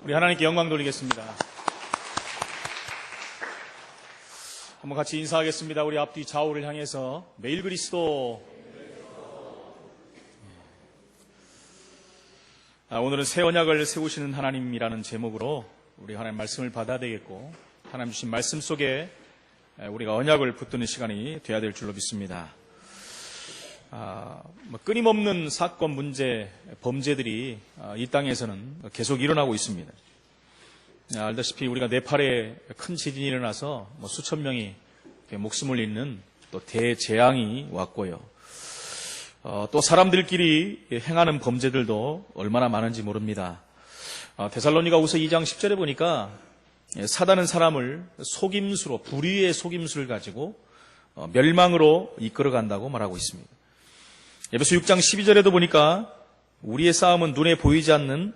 우리 하나님께 영광 돌리겠습니다. 한번 같이 인사하겠습니다. 우리 앞뒤 좌우를 향해서 매일 그리스도. 오늘은 새 언약을 세우시는 하나님이라는 제목으로 우리 하나님 말씀을 받아야 되겠고, 하나님 주신 말씀 속에 우리가 언약을 붙드는 시간이 되어야 될 줄로 믿습니다. 끊임없는 사건, 문제, 범죄들이 이 땅에서는 계속 일어나고 있습니다. 알다시피 우리가 네팔에 큰 지진이 일어나서 수천 명이 목숨을 잃는 또 대재앙이 왔고요. 또 사람들끼리 행하는 범죄들도 얼마나 많은지 모릅니다. 데살로니가후서 2장 10절에 보니까 사단은 사람을 속임수로, 불의의 속임수를 가지고 멸망으로 이끌어간다고 말하고 있습니다. 에베소 6장 12절에도 보니까 우리의 싸움은 눈에 보이지 않는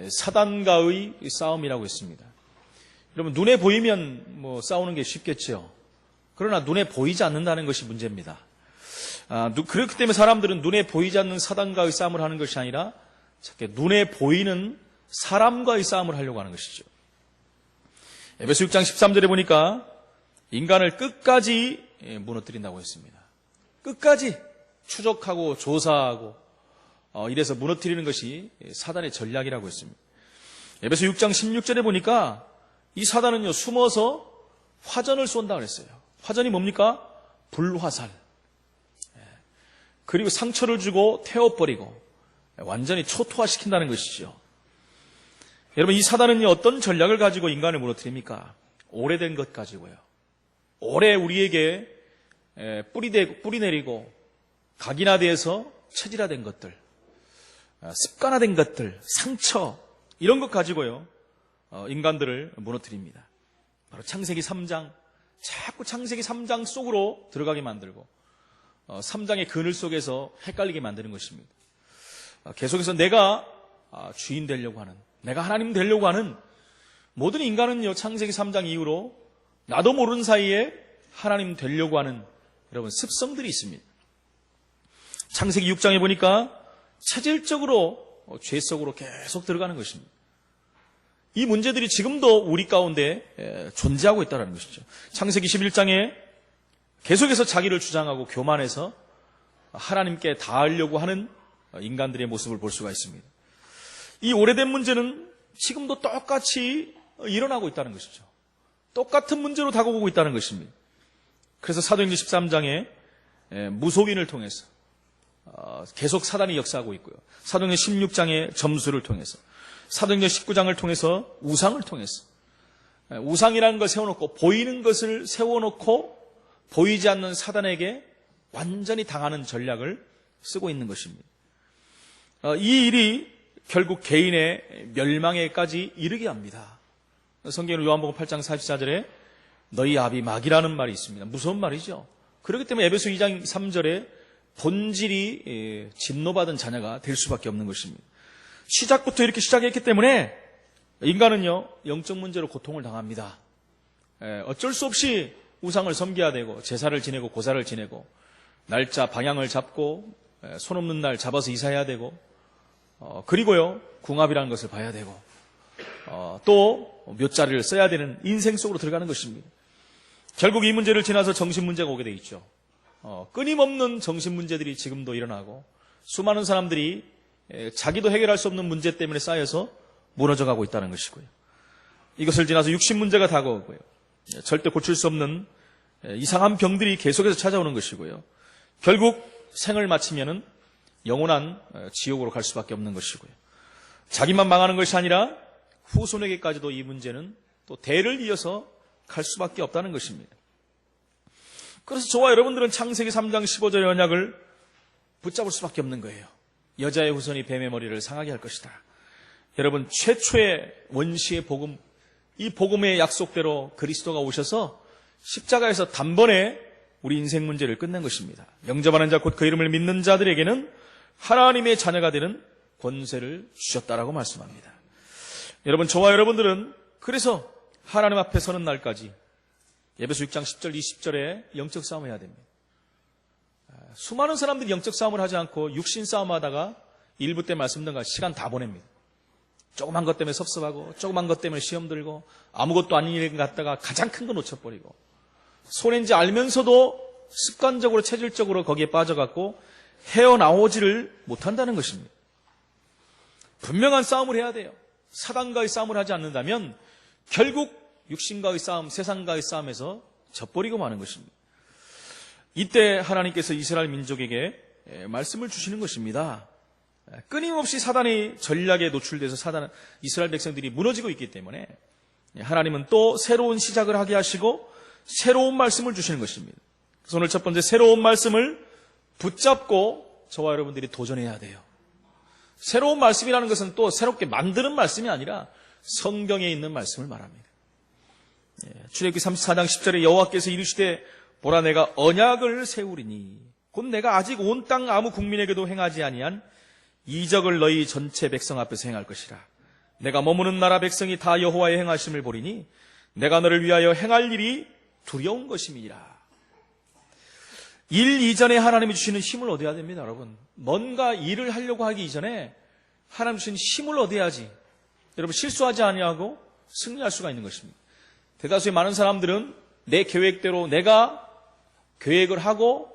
사단과의 싸움이라고 했습니다. 여러분, 눈에 보이면 싸우는 게 쉽겠죠. 그러나 눈에 보이지 않는다는 것이 문제입니다. 그렇기 때문에 사람들은 눈에 보이지 않는 사단과의 싸움을 하는 것이 아니라 눈에 보이는 사람과의 싸움을 하려고 하는 것이죠. 에베소 6장 13절에 보니까 인간을 끝까지 무너뜨린다고 했습니다. 끝까지 추적하고 조사하고 이래서 무너뜨리는 것이 사단의 전략이라고 했습니다. 에베소 6장 16절에 보니까 이 사단은요, 숨어서 화전을 쏜다고 했어요. 화전이 뭡니까? 불화살. 그리고 상처를 주고 태워버리고 완전히 초토화시킨다는 것이죠. 여러분, 이 사단은요, 어떤 전략을 가지고 인간을 무너뜨립니까? 오래된 것 가지고요. 오래 우리에게 뿌리 내리고 각인화되어서 체질화된 것들, 습관화된 것들, 상처, 이런 것 가지고요, 인간들을 무너뜨립니다. 바로 창세기 3장, 자꾸 창세기 3장 속으로 들어가게 만들고 3장의 그늘 속에서 헷갈리게 만드는 것입니다. 계속해서 내가 주인 되려고 하는, 내가 하나님 되려고 하는 모든 인간은요, 창세기 3장 이후로 나도 모르는 사이에 하나님 되려고 하는 여러분 습성들이 있습니다. 창세기 6장에 보니까 체질적으로 죄 속으로 계속 들어가는 것입니다. 이 문제들이 지금도 우리 가운데 존재하고 있다는 것이죠. 창세기 11장에 계속해서 자기를 주장하고 교만해서 하나님께 닿으려고 하는 인간들의 모습을 볼 수가 있습니다. 이 오래된 문제는 지금도 똑같이 일어나고 있다는 것이죠. 똑같은 문제로 다가오고 있다는 것입니다. 그래서 사도행전 13장에 무속인을 통해서 계속 사단이 역사하고 있고요. 사도행전 16장의 점수를 통해서, 사도행전 19장을 통해서 우상을 통해서, 우상이라는 걸 세워놓고 보이는 것을 세워놓고 보이지 않는 사단에게 완전히 당하는 전략을 쓰고 있는 것입니다. 이 일이 결국 개인의 멸망에까지 이르게 합니다. 성경은 요한복음 8장 44절에 너희 아비 마귀라는 말이 있습니다. 무서운 말이죠. 그렇기 때문에 에베소 2장 3절에 본질이 진노받은 자녀가 될 수밖에 없는 것입니다. 시작부터 이렇게 시작했기 때문에 인간은요, 영적 문제로 고통을 당합니다. 어쩔 수 없이 우상을 섬겨야 되고 제사를 지내고 고사를 지내고 날짜 방향을 잡고 손 없는 날 잡아서 이사해야 되고 그리고요, 궁합이라는 것을 봐야 되고 또 묘자리를 써야 되는 인생 속으로 들어가는 것입니다. 결국 이 문제를 지나서 정신 문제가 오게 돼 있죠. 끊임없는 정신 문제들이 지금도 일어나고 수많은 사람들이 자기도 해결할 수 없는 문제 때문에 쌓여서 무너져가고 있다는 것이고요. 이것을 지나서 육신 문제가 다가오고요. 절대 고칠 수 없는 이상한 병들이 계속해서 찾아오는 것이고요. 결국 생을 마치면은 영원한 지옥으로 갈 수밖에 없는 것이고요. 자기만 망하는 것이 아니라 후손에게까지도 이 문제는 또 대를 이어서 갈 수밖에 없다는 것입니다. 그래서 저와 여러분들은 창세기 3장 15절의 언약을 붙잡을 수밖에 없는 거예요. 여자의 후손이 뱀의 머리를 상하게 할 것이다. 여러분, 최초의 원시의 복음, 이 복음의 약속대로 그리스도가 오셔서 십자가에서 단번에 우리 인생 문제를 끝낸 것입니다. 영접하는 자 곧 그 이름을 믿는 자들에게는 하나님의 자녀가 되는 권세를 주셨다라고 말씀합니다. 여러분, 저와 여러분들은 그래서 하나님 앞에 서는 날까지 에베소 6장 10절 20절에 영적 싸움을 해야 됩니다. 수많은 사람들이 영적 싸움을 하지 않고 육신 싸움하다가 일부 때 말씀드린 것 시간 다 보냅니다. 조그만 것 때문에 섭섭하고 조그만 것 때문에 시험 들고 아무것도 아닌 일 갖다가 가장 큰 거 놓쳐버리고 손해인지 알면서도 습관적으로 체질적으로 거기에 빠져갖고 헤어나오지를 못한다는 것입니다. 분명한 싸움을 해야 돼요. 사단과의 싸움을 하지 않는다면 결국 육신과의 싸움, 세상과의 싸움에서 져버리고 마는 것입니다. 이때 하나님께서 이스라엘 민족에게 말씀을 주시는 것입니다. 끊임없이 사단의 전략에 노출돼서 이스라엘 백성들이 무너지고 있기 때문에 하나님은 또 새로운 시작을 하게 하시고 새로운 말씀을 주시는 것입니다. 그래서 오늘 첫 번째 새로운 말씀을 붙잡고 저와 여러분들이 도전해야 돼요. 새로운 말씀이라는 것은 또 새롭게 만드는 말씀이 아니라 성경에 있는 말씀을 말합니다. 출애굽기 34장 10절에 여호와께서 이르시되 보라 내가 언약을 세우리니 곧 내가 아직 온 땅 아무 국민에게도 행하지 아니한 이적을 너희 전체 백성 앞에서 행할 것이라. 내가 머무는 나라 백성이 다 여호와의 행하심을 보리니 내가 너를 위하여 행할 일이 두려운 것임이라. 일 이전에 하나님이 주시는 힘을 얻어야 됩니다, 여러분. 뭔가 일을 하려고 하기 이전에 하나님 주시는 힘을 얻어야지 여러분 실수하지 아니하고 승리할 수가 있는 것입니다. 대다수의 많은 사람들은 내 계획대로 내가 계획을 하고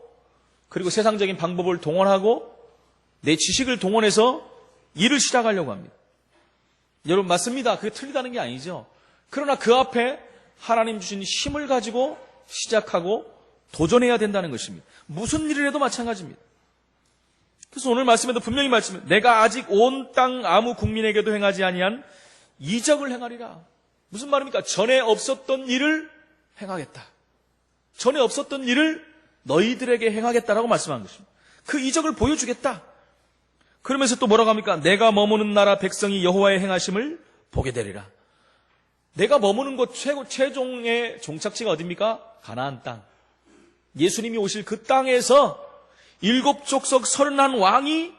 그리고 세상적인 방법을 동원하고 내 지식을 동원해서 일을 시작하려고 합니다. 여러분 맞습니다. 그게 틀리다는 게 아니죠. 그러나 그 앞에 하나님 주신 힘을 가지고 시작하고 도전해야 된다는 것입니다. 무슨 일을 해도 마찬가지입니다. 그래서 오늘 말씀에도 분명히 말씀해 내가 아직 온 땅 아무 국민에게도 행하지 아니한 이적을 행하리라. 무슨 말입니까? 전에 없었던 일을 행하겠다. 전에 없었던 일을 너희들에게 행하겠다라고 말씀한 것입니다. 그 이적을 보여주겠다. 그러면서 또 뭐라고 합니까? 내가 머무는 나라 백성이 여호와의 행하심을 보게 되리라. 내가 머무는 곳 최종의 종착지가 어디입니까? 가나안 땅. 예수님이 오실 그 땅에서 7족속 31왕이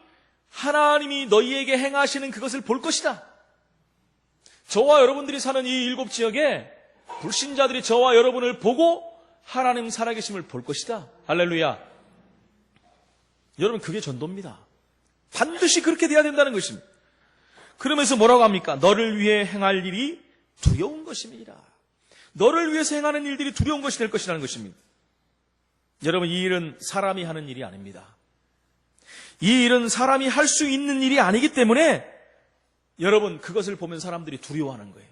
하나님이 너희에게 행하시는 그것을 볼 것이다. 저와 여러분들이 사는 이 7지역에 불신자들이 저와 여러분을 보고 하나님 살아계심을 볼 것이다. 할렐루야. 여러분 그게 전도입니다. 반드시 그렇게 돼야 된다는 것입니다. 그러면서 뭐라고 합니까? 너를 위해 행할 일이 두려운 것입니다. 너를 위해서 행하는 일들이 두려운 것이 될 것이라는 것입니다. 여러분 이 일은 사람이 하는 일이 아닙니다. 이 일은 사람이 할 수 있는 일이 아니기 때문에 여러분 그것을 보면 사람들이 두려워하는 거예요.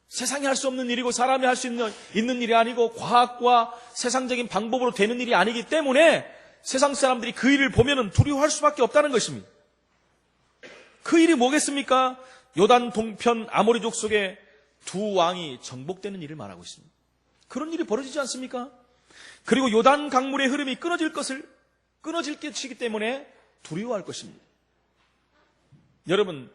세상이 할 수 없는 일이고 사람이 할 수 있는 일이 아니고 과학과 세상적인 방법으로 되는 일이 아니기 때문에 세상 사람들이 그 일을 보면 두려워할 수밖에 없다는 것입니다. 그 일이 뭐겠습니까? 요단 동편 아모리 족속의 두 왕이 정복되는 일을 말하고 있습니다. 그런 일이 벌어지지 않습니까? 그리고 요단 강물의 흐름이 끊어질 것이기 때문에 두려워할 것입니다. 여러분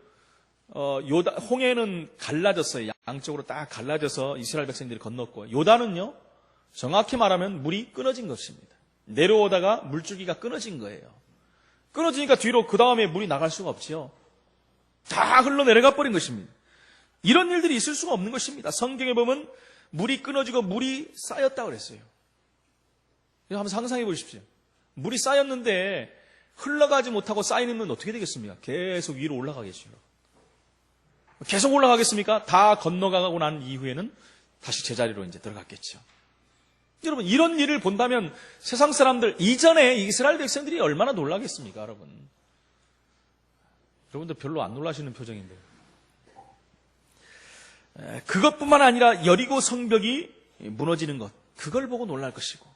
홍해는 갈라졌어요. 양쪽으로 딱 갈라져서 이스라엘 백성들이 건넜고 요단은요 정확히 말하면 물이 끊어진 것입니다. 내려오다가 물줄기가 끊어진 거예요. 끊어지니까 뒤로 그 다음에 물이 나갈 수가 없지요. 다 흘러내려가 버린 것입니다. 이런 일들이 있을 수가 없는 것입니다. 성경에 보면 물이 끊어지고 물이 쌓였다고 그랬어요. 한번 상상해 보십시오. 물이 쌓였는데 흘러가지 못하고 쌓이는 건 어떻게 되겠습니까? 계속 위로 올라가겠죠. 계속 올라가겠습니까? 다 건너가고 난 이후에는 다시 제자리로 이제 들어갔겠죠. 여러분 이런 일을 본다면 세상 사람들 이전에 이스라엘 백성들이 얼마나 놀라겠습니까, 여러분? 여러분들 별로 안 놀라시는 표정인데. 그것뿐만 아니라 여리고 성벽이 무너지는 것, 그걸 보고 놀랄 것이고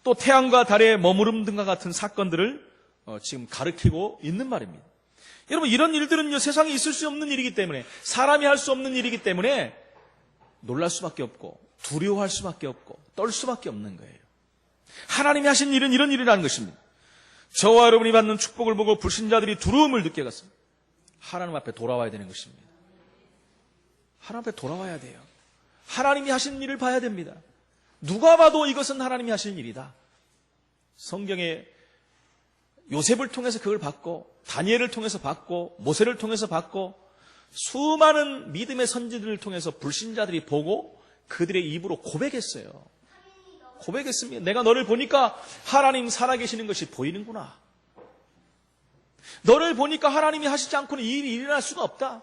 또 태양과 달의 머무름 등과 같은 사건들을 지금 가리키고 있는 말입니다. 여러분 이런 일들은요 세상에 있을 수 없는 일이기 때문에 사람이 할 수 없는 일이기 때문에 놀랄 수밖에 없고 두려워할 수밖에 없고 떨 수밖에 없는 거예요. 하나님이 하신 일은 이런 일이라는 것입니다. 저와 여러분이 받는 축복을 보고 불신자들이 두려움을 느껴갔습니다. 하나님 앞에 돌아와야 되는 것입니다. 하나님 앞에 돌아와야 돼요. 하나님이 하신 일을 봐야 됩니다. 누가 봐도 이것은 하나님이 하신 일이다. 성경에 요셉을 통해서 그걸 봤고 다니엘을 통해서 봤고 모세를 통해서 봤고 수많은 믿음의 선지들을 통해서 불신자들이 보고 그들의 입으로 고백했어요. 고백했습니다. 내가 너를 보니까 하나님 살아계시는 것이 보이는구나. 너를 보니까 하나님이 하시지 않고는 이 일이 일어날 수가 없다.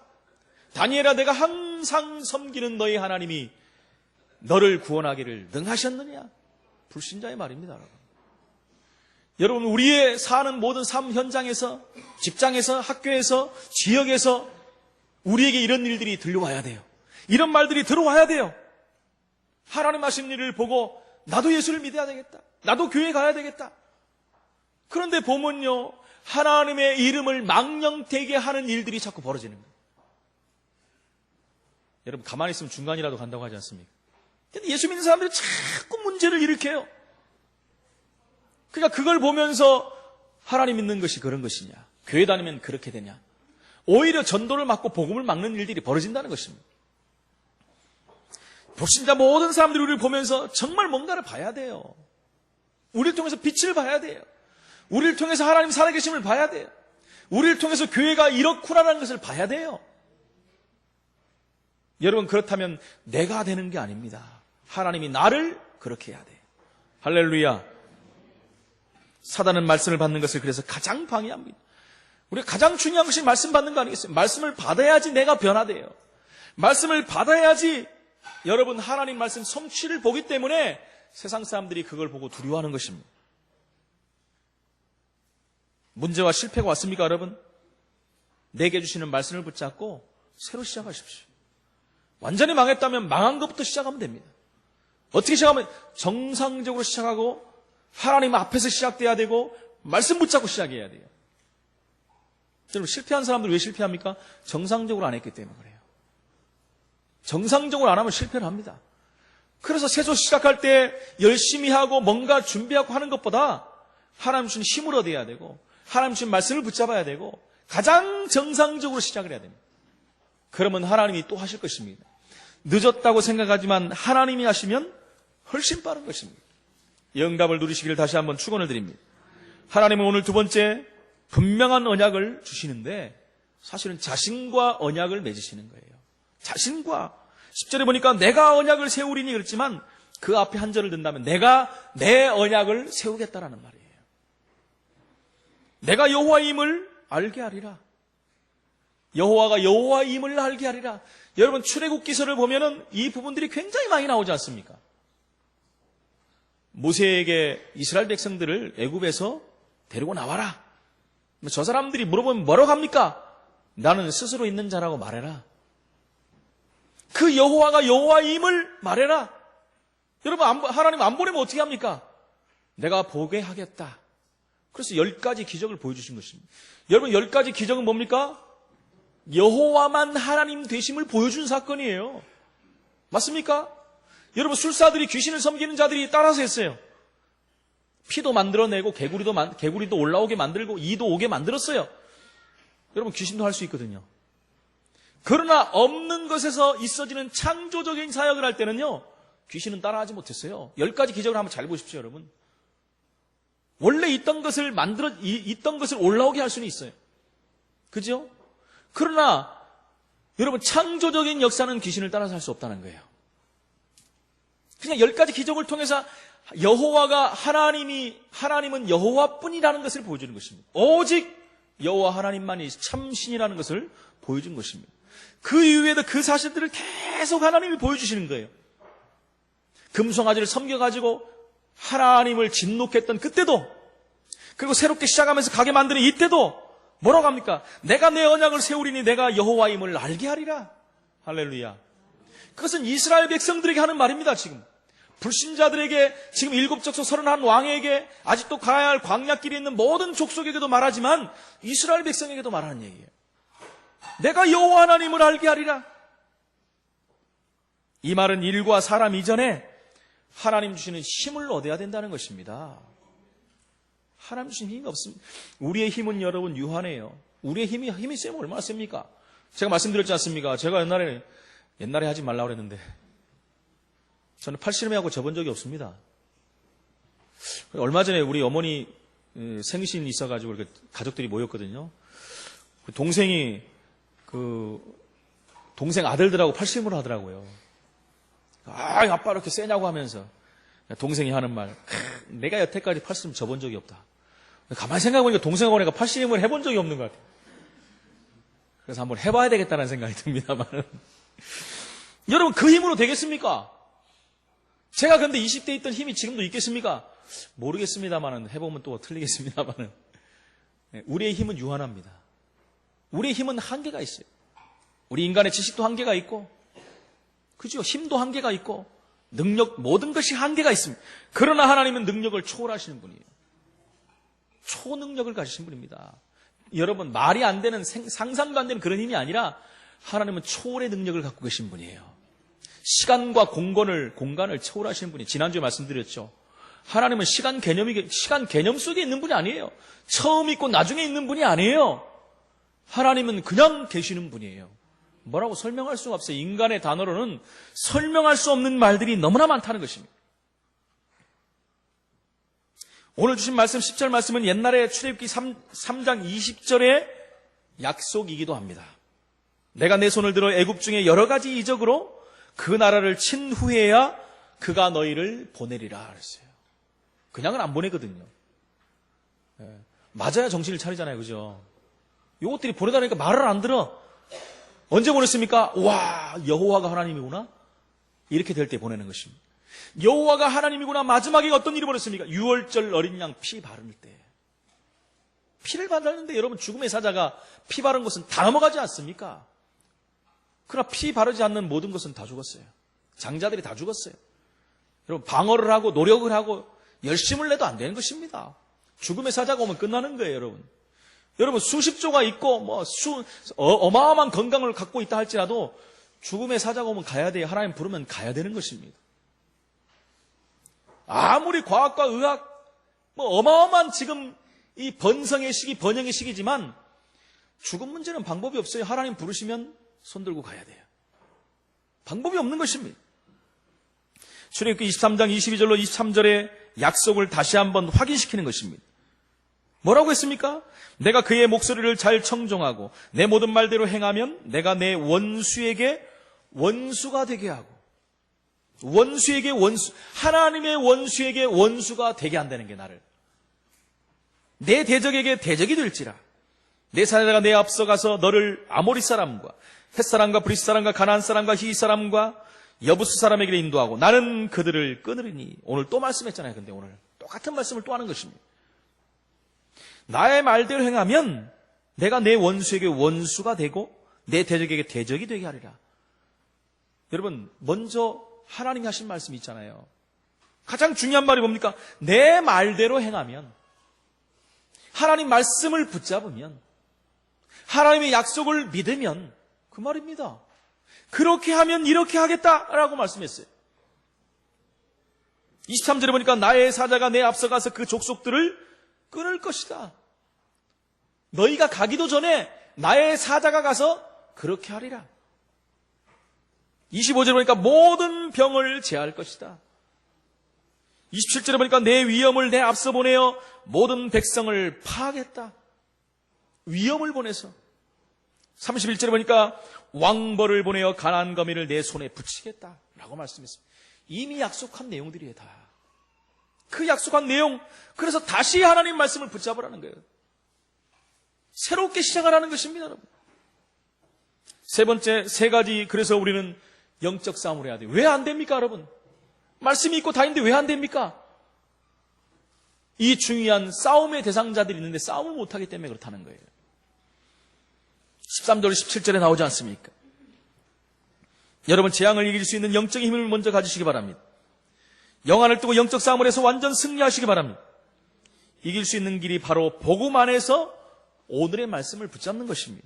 다니엘아, 내가 항상 섬기는 너희 하나님이 너를 구원하기를 능하셨느냐? 불신자의 말입니다. 여러분, 우리의 사는 모든 삶 현장에서, 직장에서, 학교에서, 지역에서 우리에게 이런 일들이 들려와야 돼요. 이런 말들이 들어와야 돼요. 하나님 하신 일을 보고 나도 예수를 믿어야 되겠다. 나도 교회 가야 되겠다. 그런데 보면요, 하나님의 이름을 망령되게 하는 일들이 자꾸 벌어지는 거예요. 여러분, 가만히 있으면 중간이라도 간다고 하지 않습니까? 근데 예수 믿는 사람들이 자꾸 문제를 일으켜요. 그러니까 그걸 보면서 하나님 믿는 것이 그런 것이냐, 교회 다니면 그렇게 되냐, 오히려 전도를 막고 복음을 막는 일들이 벌어진다는 것입니다. 불신자 모든 사람들이 우리를 보면서 정말 뭔가를 봐야 돼요. 우리를 통해서 빛을 봐야 돼요. 우리를 통해서 하나님 살아계심을 봐야 돼요. 우리를 통해서 교회가 이렇구나라는 것을 봐야 돼요. 여러분, 그렇다면 내가 되는 게 아닙니다. 하나님이 나를 그렇게 해야 돼요. 할렐루야. 사단은 말씀을 받는 것을 그래서 가장 방해합니다. 우리가 가장 중요한 것이 말씀 받는 거 아니겠어요? 말씀을 받아야지 내가 변화돼요. 말씀을 받아야지 여러분 하나님 말씀 성취를 보기 때문에 세상 사람들이 그걸 보고 두려워하는 것입니다. 문제와 실패가 왔습니까, 여러분? 내게 주시는 말씀을 붙잡고 새로 시작하십시오. 완전히 망했다면 망한 것부터 시작하면 됩니다. 어떻게 시작하면? 정상적으로 시작하고 하나님 앞에서 시작돼야 되고 말씀 붙잡고 시작해야 돼요. 여러분, 실패한 사람들 왜 실패합니까? 정상적으로 안 했기 때문에 그래요. 정상적으로 안 하면 실패를 합니다. 그래서 새조 시작할 때 열심히 하고 뭔가 준비하고 하는 것보다 하나님 주신 힘을 얻어야 되고 하나님 주신 말씀을 붙잡아야 되고 가장 정상적으로 시작을 해야 됩니다. 그러면 하나님이 또 하실 것입니다. 늦었다고 생각하지만 하나님이 하시면 훨씬 빠른 것입니다. 영답을 누리시기를 다시 한번 축원을 드립니다. 하나님은 오늘 두 번째 분명한 언약을 주시는데 사실은 자신과 언약을 맺으시는 거예요. 자신과 10절에 보니까 내가 언약을 세우리니 그랬지만 그 앞에 한 절을 든다면 내가 내 언약을 세우겠다라는 말이에요. 내가 여호와임을 알게 하리라. 여호와가 여호와임을 알게 하리라. 여러분, 출애굽기서를 보면은 이 부분들이 굉장히 많이 나오지 않습니까? 모세에게 이스라엘 백성들을 애굽에서 데리고 나와라. 저 사람들이 물어보면 뭐라고 합니까? 나는 스스로 있는 자라고 말해라. 그 여호와가 여호와임을 말해라. 여러분, 하나님 안 보내면 어떻게 합니까? 내가 보게 하겠다. 그래서 10가지 기적을 보여주신 것입니다. 여러분, 10가지 기적은 뭡니까? 여호와만 하나님 되심을 보여준 사건이에요. 맞습니까? 여러분, 술사들이 귀신을 섬기는 자들이 따라서 했어요. 피도 만들어내고 개구리도 올라오게 만들고 이도 오게 만들었어요. 여러분, 귀신도 할 수 있거든요. 그러나 없는 것에서 있어지는 창조적인 사역을 할 때는요, 귀신은 따라하지 못했어요. 10가지 기적을 한번 잘 보십시오, 여러분. 원래 있던 것을 있던 것을 올라오게 할 수는 있어요. 그죠? 그러나 여러분, 창조적인 역사는 귀신을 따라서 할 수 없다는 거예요. 그냥 10가지 기적을 통해서 여호와가 하나님은 여호와뿐이라는 것을 보여주는 것입니다. 오직 여호와 하나님만이 참신이라는 것을 보여준 것입니다. 그 이후에도 그 사실들을 계속 하나님이 보여주시는 거예요. 금송아지를 섬겨가지고 하나님을 진노했던 그때도, 그리고 새롭게 시작하면서 가게 만드는 이때도 뭐라고 합니까? 내가 내 언약을 세우리니 내가 여호와임을 알게 하리라. 할렐루야. 그것은 이스라엘 백성들에게 하는 말입니다. 지금 불신자들에게, 지금 7족속 31왕에게, 아직도 가야 할 광야길에 있는 모든 족속에게도 말하지만 이스라엘 백성에게도 말하는 얘기예요. 내가 여호와 하나님을 알게 하리라. 이 말은 일과 사람 이전에 하나님 주시는 힘을 얻어야 된다는 것입니다. 하나님 주시는 힘이 없습니다. 우리의 힘은 여러분 유한해요. 우리의 힘이 세면 얼마나 셉니까? 제가 말씀드렸지 않습니까? 제가 옛날에 하지 말라고 그랬는데 저는 팔씨름하고 접은 적이 없습니다. 얼마 전에 우리 어머니 생신이 있어가지고 이렇게 가족들이 모였거든요. 동생이 동생 아들들하고 팔씨름을 하더라고요. 아빠 이렇게 세냐고 하면서 동생이 하는 말, 내가 여태까지 팔씨름 접은 적이 없다. 가만히 생각해보니까 동생하고 내가 80힘을 해본 적이 없는 것 같아요. 그래서 한번 해봐야 되겠다는 생각이 듭니다만. 여러분, 그 힘으로 되겠습니까? 제가 근데 20대에 있던 힘이 지금도 있겠습니까? 모르겠습니다만, 해보면 또 틀리겠습니다만. 우리의 힘은 유한합니다. 우리의 힘은 한계가 있어요. 우리 인간의 지식도 한계가 있고, 그죠? 힘도 한계가 있고, 능력, 모든 것이 한계가 있습니다. 그러나 하나님은 능력을 초월하시는 분이에요. 초능력을 가지신 분입니다. 여러분, 말이 안 되는, 상상도 안 되는 그런 힘이 아니라 하나님은 초월의 능력을 갖고 계신 분이에요. 시간과 공간을 초월하시는 분이, 지난주에 말씀드렸죠. 하나님은 시간 개념 속에 있는 분이 아니에요. 처음 있고 나중에 있는 분이 아니에요. 하나님은 그냥 계시는 분이에요. 뭐라고 설명할 수가 없어요. 인간의 단어로는 설명할 수 없는 말들이 너무나 많다는 것입니다. 오늘 주신 말씀 10절 말씀은 옛날에 출애굽기 3장 20절의 약속이기도 합니다. 내가 내 손을 들어 애굽 중에 여러 가지 이적으로 그 나라를 친 후에야 그가 너희를 보내리라 그랬어요. 그냥은 안 보내거든요. 맞아야 정신을 차리잖아요. 그죠? 요것들이 보내다니까 말을 안 들어. 언제 보냈습니까? 와, 여호와가 하나님이구나? 이렇게 될 때 보내는 것입니다. 여호와가 하나님이구나. 마지막에 어떤 일이 벌어졌습니까? 6월절 어린 양 피 바를 때. 피를 바르는데 여러분, 죽음의 사자가 피 바른 것은 다 넘어가지 않습니까? 그러나 피 바르지 않는 모든 것은 다 죽었어요. 장자들이 다 죽었어요. 여러분, 방어를 하고 노력을 하고 열심을 내도 안 되는 것입니다. 죽음의 사자가 오면 끝나는 거예요, 여러분. 여러분, 수십조가 있고 어마어마한 건강을 갖고 있다 할지라도 죽음의 사자가 오면 가야 돼요. 하나님 부르면 가야 되는 것입니다. 아무리 과학과 의학, 어마어마한 지금 이 번성의 시기, 번영의 시기지만 죽음 문제는 방법이 없어요. 하나님 부르시면 손 들고 가야 돼요. 방법이 없는 것입니다. 출애굽기 23장 22절로 23절의 약속을 다시 한번 확인시키는 것입니다. 뭐라고 했습니까? 내가 그의 목소리를 잘 청종하고 내 모든 말대로 행하면 내가 내 원수에게 원수가 되게 하고, 원수에게 원수, 하나님의 원수에게 원수가 되게 한다는 게 나를. 내 대적에게 대적이 될지라. 내 사자가 내 앞서가서 너를 아모리 사람과 헷사람과 브릿사람과 가나안 사람과 히위 사람과 여부스 사람에게 인도하고 나는 그들을 끊으리니. 오늘 또 말씀했잖아요. 근데 오늘 똑같은 말씀을 또 하는 것입니다. 나의 말대로 행하면 내가 내 원수에게 원수가 되고 내 대적에게 대적이 되게 하리라. 여러분, 먼저 하나님이 하신 말씀이 있잖아요. 가장 중요한 말이 뭡니까? 내 말대로 행하면, 하나님 말씀을 붙잡으면, 하나님의 약속을 믿으면 그 말입니다. 그렇게 하면 이렇게 하겠다라고 말씀했어요. 23절에 보니까 나의 사자가 내 앞서가서 그 족속들을 끊을 것이다. 너희가 가기도 전에 나의 사자가 가서 그렇게 하리라. 25절에 보니까 모든 병을 제할 것이다. 27절에 보니까 내 위엄을 내 앞서 보내어 모든 백성을 파하겠다. 위엄을 보내서. 31절에 보니까 왕벌을 보내어 가나안 거민을 내 손에 붙이겠다 라고 말씀했습니다. 이미 약속한 내용들이에요. 다. 그 약속한 내용, 그래서 다시 하나님 말씀을 붙잡으라는 거예요. 새롭게 시작하라는 것입니다. 여러분. 세 번째, 세 가지. 그래서 우리는 영적 싸움을 해야 돼요. 왜 안 됩니까, 여러분? 말씀이 있고 다 있는데 왜 안 됩니까? 이 중요한 싸움의 대상자들이 있는데 싸움을 못하기 때문에 그렇다는 거예요. 13절, 17절에 나오지 않습니까? 여러분, 재앙을 이길 수 있는 영적인 힘을 먼저 가지시기 바랍니다. 영안을 뜨고 영적 싸움을 해서 완전 승리하시기 바랍니다. 이길 수 있는 길이 바로 복음 안에서 오늘의 말씀을 붙잡는 것입니다.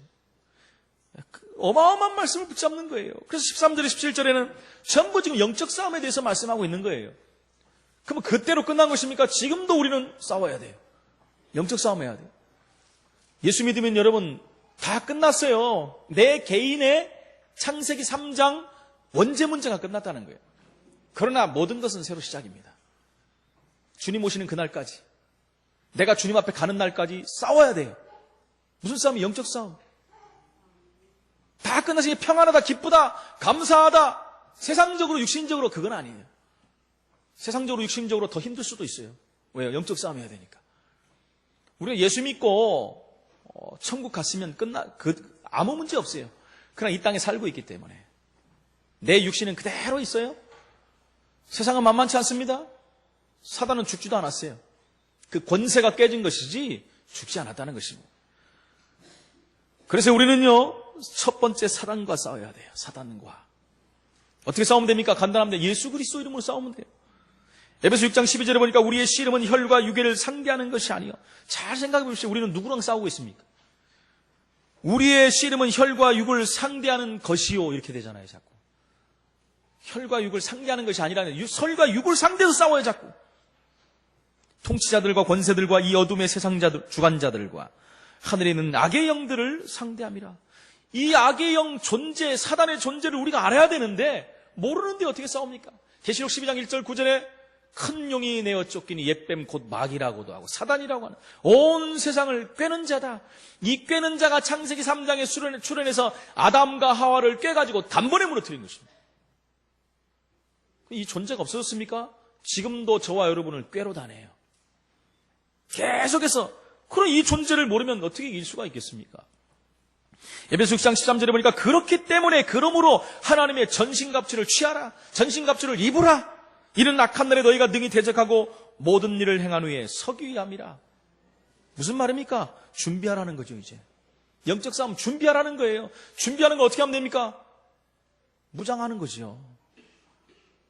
어마어마한 말씀을 붙잡는 거예요. 그래서 13절, 17절에는 전부 지금 영적 싸움에 대해서 말씀하고 있는 거예요. 그러면 그때로 끝난 것입니까? 지금도 우리는 싸워야 돼요. 영적 싸움 해야 돼요. 예수 믿으면 여러분 다 끝났어요. 내 개인의 창세기 3장 원죄 문제가 끝났다는 거예요. 그러나 모든 것은 새로 시작입니다. 주님 오시는 그날까지, 내가 주님 앞에 가는 날까지 싸워야 돼요. 무슨 싸움이? 영적 싸움. 다 끝나시니 평안하다, 기쁘다, 감사하다. 세상적으로, 육신적으로 그건 아니에요. 세상적으로, 육신적으로 더 힘들 수도 있어요. 왜요? 영적 싸움 해야 되니까. 우리가 예수 믿고 천국 갔으면 아무 문제 없어요. 그러나 이 땅에 살고 있기 때문에 내 육신은 그대로 있어요. 세상은 만만치 않습니다. 사단은 죽지도 않았어요. 그 권세가 깨진 것이지 죽지 않았다는 것입니다. 그래서 우리는요, 첫 번째 사단과 싸워야 돼요. 사단과. 어떻게 싸우면 됩니까? 간단합니다. 예수 그리스도 이름으로 싸우면 돼요. 에베소 6장 12절에 보니까 우리의 씨름은 혈과 육에를 상대하는 것이 아니요. 잘 생각해 보십시오. 우리는 누구랑 싸우고 있습니까? 우리의 씨름은 혈과 육을 상대하는 것이요. 이렇게 되잖아요, 자꾸. 혈과 육을 상대하는 것이 아니라는, 혈과 육을 상대해서 싸워요, 자꾸. 통치자들과 권세들과 이 어둠의 세상자들, 주관자들과 하늘에 있는 악의 영들을 상대함이라. 이 악의 영 존재, 사단의 존재를 우리가 알아야 되는데 모르는데 어떻게 싸웁니까? 계시록 12장 1절 9절에 큰 용이 내어 쫓기니 옛뱀 곧 마귀라고도 하고 사단이라고 하는 온 세상을 꿰는 자다. 이 꿰는 자가 창세기 3장에 출현해서 아담과 하와를 꿰가지고 단번에 무너뜨린 것입니다. 이 존재가 없어졌습니까? 지금도 저와 여러분을 꿰로 다녀요. 계속해서. 그럼 이 존재를 모르면 어떻게 이길 수가 있겠습니까? 에베소 6장 13절에 보니까 그렇기 때문에 그러므로 하나님의 전신갑주를 취하라. 전신갑주를 입으라. 이는 악한 날에 너희가 능히 대적하고 모든 일을 행한 후에 서기 위함이라. 무슨 말입니까? 준비하라는 거죠. 이제 영적 싸움 준비하라는 거예요. 준비하는 거 어떻게 하면 됩니까? 무장하는 거죠.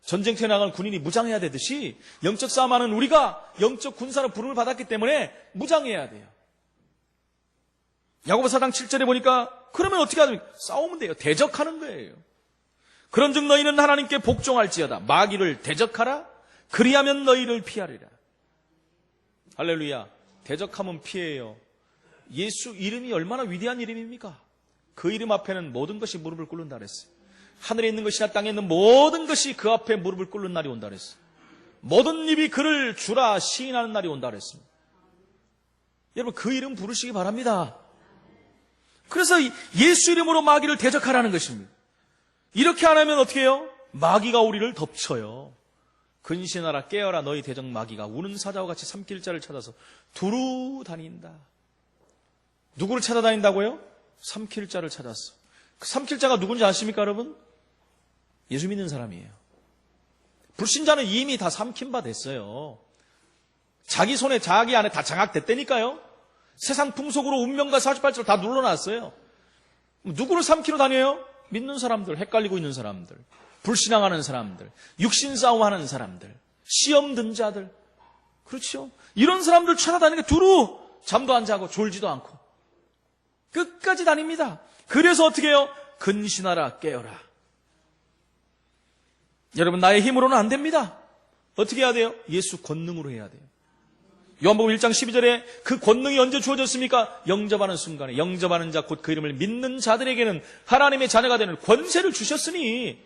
전쟁터에 나가는 군인이 무장해야 되듯이 영적 싸움하는 우리가 영적 군사로 부름을 받았기 때문에 무장해야 돼요. 야고보 4장 7절에 보니까 그러면 어떻게 하면 싸우면 돼요. 대적하는 거예요. 그런즉 너희는 하나님께 복종할지어다. 마귀를 대적하라. 그리하면 너희를 피하리라. 할렐루야. 대적하면 피해요. 예수 이름이 얼마나 위대한 이름입니까? 그 이름 앞에는 모든 것이 무릎을 꿇는다 그랬어요. 하늘에 있는 것이나 땅에 있는 모든 것이 그 앞에 무릎을 꿇는 날이 온다 그랬어요. 모든 입이 그를 주라 시인하는 날이 온다 그랬습니다. 여러분 그 이름 부르시기 바랍니다. 그래서 예수 이름으로 마귀를 대적하라는 것입니다. 이렇게 안 하면 어떻게 해요? 마귀가 우리를 덮쳐요. 근신하라 깨어라 너희 대적 마귀가 우는 사자와 같이 삼킬 자를 찾아서 두루 다닌다. 누구를 찾아다닌다고요? 삼킬 자를 찾았어. 그 삼킬 자가 누군지 아십니까 여러분? 예수 믿는 사람이에요. 불신자는 이미 다 삼킨 바 됐어요. 자기 손에 자기 안에 다 장악됐다니까요. 세상 풍속으로 운명과 48절 다 눌러놨어요. 누구를 삼키러 다녀요? 믿는 사람들, 헷갈리고 있는 사람들, 불신앙하는 사람들, 육신 싸움하는 사람들, 시험 든 자들. 그렇죠? 이런 사람들 찾아다니는 게 두루 잠도 안 자고 졸지도 않고 끝까지 다닙니다. 그래서 어떻게 해요? 근신하라 깨어라. 여러분 나의 힘으로는 안 됩니다. 어떻게 해야 돼요? 예수 권능으로 해야 돼요. 요한복음 1장 12절에 그 권능이 언제 주어졌습니까? 영접하는 순간에 영접하는 자 곧 그 이름을 믿는 자들에게는 하나님의 자녀가 되는 권세를 주셨으니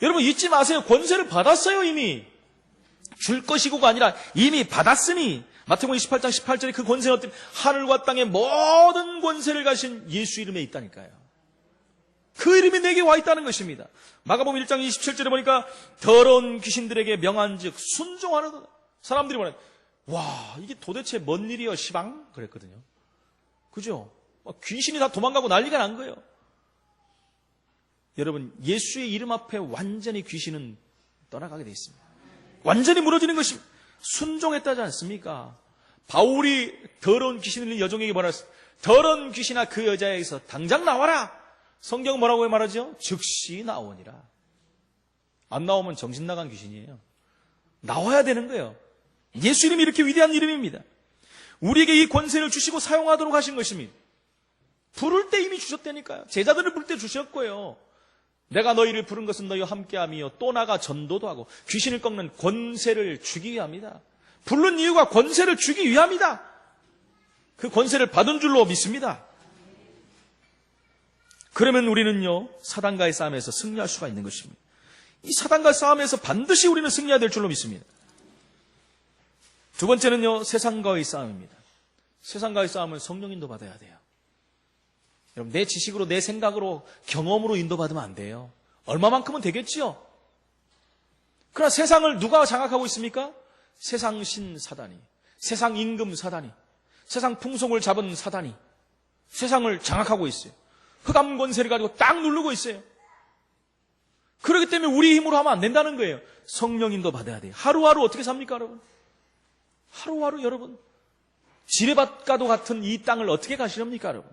여러분 잊지 마세요. 권세를 받았어요. 이미 줄 것이고가 아니라 이미 받았으니 마태복음 28장 18절에 그 권세는 어떤 하늘과 땅의 모든 권세를 가신 예수 이름에 있다니까요. 그 이름이 내게 와 있다는 것입니다. 마가복음 1장 27절에 보니까 더러운 귀신들에게 명한즉 순종하는 사람들이 뭐냐? 와 이게 도대체 뭔 일이여 시방? 그랬거든요. 그죠? 귀신이 다 도망가고 난리가 난 거예요. 여러분 예수의 이름 앞에 완전히 귀신은 떠나가게 돼 있습니다. 완전히 무너지는 것이 순종했다지 않습니까? 바울이 더러운 귀신을 들린 여종에게 말했어요. 더러운 귀신아 그 여자에게서 당장 나와라. 성경은 뭐라고 말하죠? 즉시 나오니라. 안 나오면 정신 나간 귀신이에요. 나와야 되는 거예요. 예수 이름이 이렇게 위대한 이름입니다. 우리에게 이 권세를 주시고 사용하도록 하신 것입니다. 부를 때 이미 주셨다니까요. 제자들을 부를 때 주셨고요. 내가 너희를 부른 것은 너희와 함께함이요 또 나가 전도도 하고 귀신을 꺾는 권세를 주기 위함이다. 부른 이유가 권세를 주기 위함이다. 그 권세를 받은 줄로 믿습니다. 그러면 우리는요 사단과의 싸움에서 승리할 수가 있는 것입니다. 이 사단과 싸움에서 반드시 우리는 승리해야 될 줄로 믿습니다. 두 번째는요 세상과의 싸움입니다. 세상과의 싸움은 성령 인도 받아야 돼요. 여러분 내 지식으로 내 생각으로 경험으로 인도받으면 안 돼요. 얼마만큼은 되겠지요. 그러나 세상을 누가 장악하고 있습니까? 세상 신 사단이, 세상 임금 사단이, 세상 풍속을 잡은 사단이 세상을 장악하고 있어요. 흑암 권세를 가지고 딱 누르고 있어요. 그렇기 때문에 우리 힘으로 하면 안 된다는 거예요. 성령 인도 받아야 돼요. 하루하루 어떻게 삽니까, 여러분? 하루하루 여러분, 지뢰밭과도 같은 이 땅을 어떻게 가시렵니까, 여러분?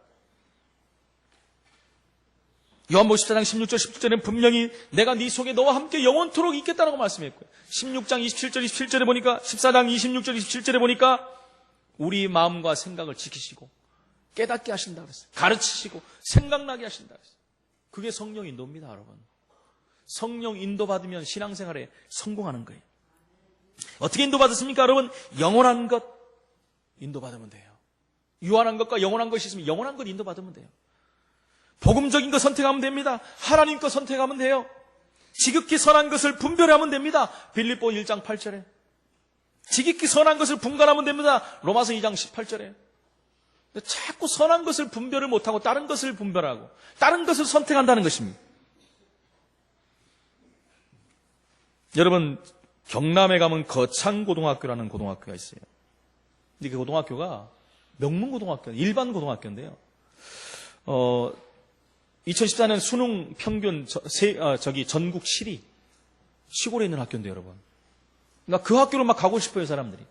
요한복음 14장 16절 17절에는 분명히 내가 네 속에 너와 함께 영원토록 있겠다라고 말씀했고요. 16장 27절 27절에 보니까 14장 26절 27절에 보니까 우리 마음과 생각을 지키시고 깨닫게 하신다 그랬어요. 가르치시고 생각나게 하신다 그랬어요. 그게 성령 인도입니다, 여러분. 성령 인도 받으면 신앙생활에 성공하는 거예요. 어떻게 인도 받았습니까, 여러분? 영원한 것 인도 받으면 돼요. 유한한 것과 영원한 것이 있으면 영원한 것 인도 받으면 돼요. 복음적인 것 선택하면 됩니다. 하나님 것 선택하면 돼요. 지극히 선한 것을 분별하면 됩니다. 빌립보 1장 8절에. 지극히 선한 것을 분간하면 됩니다. 로마서 2장 18절에. 자꾸 선한 것을 분별을 못하고 다른 것을 분별하고 다른 것을 선택한다는 것입니다. 여러분, 경남에 가면 거창고등학교라는 고등학교가 있어요. 근데 그 고등학교가 명문고등학교, 일반 고등학교인데요. 2014년 수능 평균 전국 7위. 시골에 있는 학교인데요, 여러분. 그러니까 그 학교로 막 가고 싶어요, 사람들이.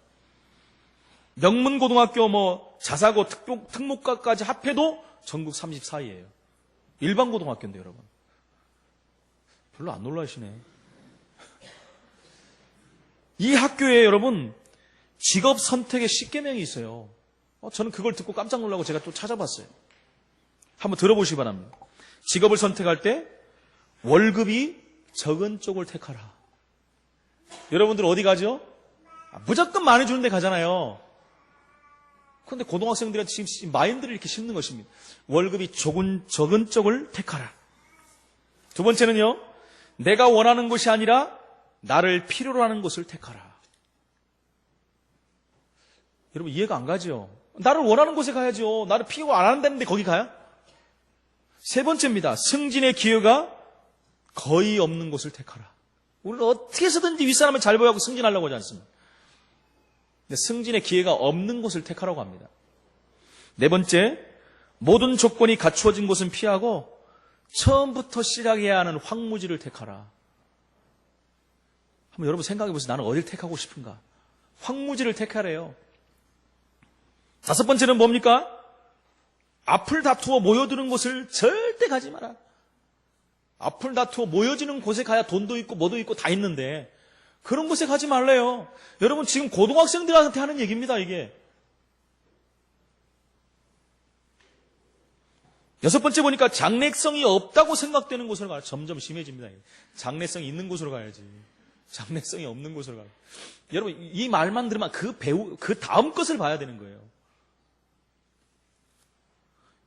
명문고등학교 자사고 특목고까지 합해도 전국 34위예요. 일반 고등학교인데요, 여러분. 별로 안 놀라시네. 이 학교에 여러분 직업 선택의 10계명이 있어요. 저는 그걸 듣고 깜짝 놀라고 제가 또 찾아봤어요. 한번 들어보시기 바랍니다. 직업을 선택할 때 월급이 적은 쪽을 택하라. 여러분들 어디 가죠? 무조건 많이 주는 데 가잖아요. 그런데 고등학생들은 지금 마인드를 이렇게 심는 것입니다. 월급이 적은 쪽을 택하라. 두 번째는요, 내가 원하는 것이 아니라 나를 필요로 하는 것을 택하라. 여러분 이해가 안 가죠? 나를 원하는 곳에 가야죠. 나를 필요 안 한다는데 거기 가요? 세 번째입니다. 승진의 기회가 거의 없는 곳을 택하라. 우리는 어떻게 해서든지 윗사람을 잘 보여하고 승진하려고 하지 않습니다. 근데 승진의 기회가 없는 곳을 택하라고 합니다. 네 번째, 모든 조건이 갖추어진 곳은 피하고 처음부터 시작해야 하는 황무지를 택하라. 한번 여러분 생각해 보세요. 나는 어딜 택하고 싶은가? 황무지를 택하래요. 다섯 번째는 뭡니까? 앞을 다투어 모여드는 곳을 절대 가지 마라. 앞을 다투어 모여지는 곳에 가야 돈도 있고 뭐도 있고 다 있는데 그런 곳에 가지 말래요. 여러분 지금 고등학생들한테 하는 얘기입니다, 이게. 여섯 번째 보니까 장래성이 없다고 생각되는 곳으로 가라. 점점 심해집니다. 장래성이 있는 곳으로 가야지. 장래성이 없는 곳으로 가라. 여러분 이 말만 들으면 그 다음 것을 봐야 되는 거예요.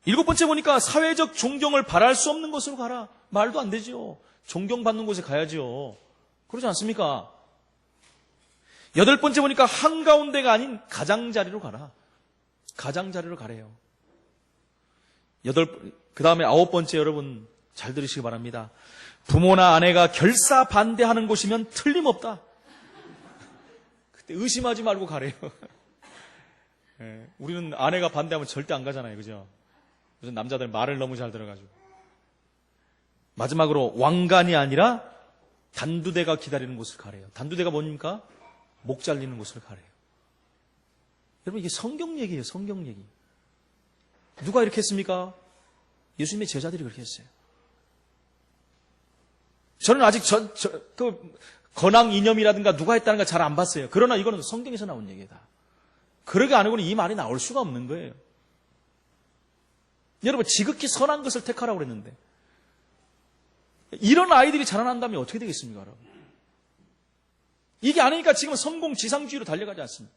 일곱 번째 보니까 사회적 존경을 바랄 수 없는 곳으로 가라. 말도 안 되죠. 존경받는 곳에 가야죠. 그러지 않습니까? 여덟 번째 보니까 한가운데가 아닌 가장자리로 가라. 가장자리로 가래요. 그 다음에 아홉 번째 여러분 잘 들으시기 바랍니다. 부모나 아내가 결사 반대하는 곳이면 틀림없다. 그때 의심하지 말고 가래요. 네, 우리는 아내가 반대하면 절대 안 가잖아요. 그죠? 무슨 남자들 말을 너무 잘 들어가지고. 마지막으로 왕관이 아니라 단두대가 기다리는 곳을 가래요. 단두대가 뭡니까? 목 잘리는 곳을 가래요. 여러분 이게 성경 얘기예요. 성경 얘기. 누가 이렇게 했습니까? 예수님의 제자들이 그렇게 했어요. 저는 아직 건왕 이념이라든가 누가 했다는 거 잘 안 봤어요. 그러나 이거는 성경에서 나온 얘기다. 그러게 안 하고는 이 말이 나올 수가 없는 거예요. 여러분 지극히 선한 것을 택하라고 그랬는데 이런 아이들이 자라난다면 어떻게 되겠습니까, 여러분? 이게 아니니까 지금 성공 지상주의로 달려가지 않습니까?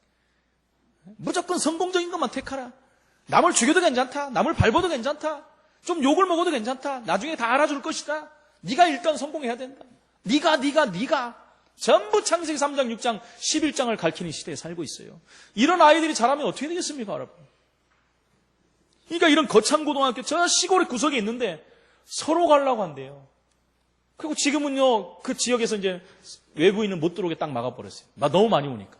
무조건 성공적인 것만 택하라. 남을 죽여도 괜찮다. 남을 밟아도 괜찮다. 좀 욕을 먹어도 괜찮다. 나중에 다 알아줄 것이다. 네가 일단 성공해야 된다. 네가 전부 창세기 3장, 6장, 11장을 가르치는 시대에 살고 있어요. 이런 아이들이 자라면 어떻게 되겠습니까, 여러분? 그러니까 이런 거창고등학교 저 시골의 구석에 있는데 서로 가려고 한대요. 그리고 지금은요 그 지역에서 이제 외부인은 못 들어오게 딱 막아버렸어요. 너무 많이 오니까.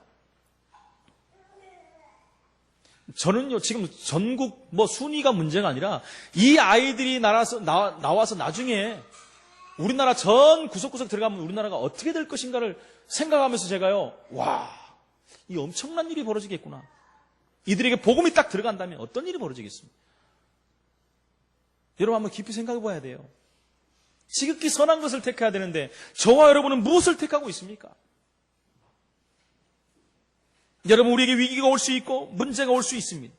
저는요, 지금 전국 순위가 문제가 아니라 이 아이들이 나와서 나중에 우리나라 전 구석구석 들어가면 우리나라가 어떻게 될 것인가를 생각하면서 제가요, 와, 이 엄청난 일이 벌어지겠구나. 이들에게 복음이 딱 들어간다면 어떤 일이 벌어지겠습니까? 여러분 한번 깊이 생각해 봐야 돼요. 지극히 선한 것을 택해야 되는데 저와 여러분은 무엇을 택하고 있습니까? 여러분, 우리에게 위기가 올 수 있고 문제가 올 수 있습니다.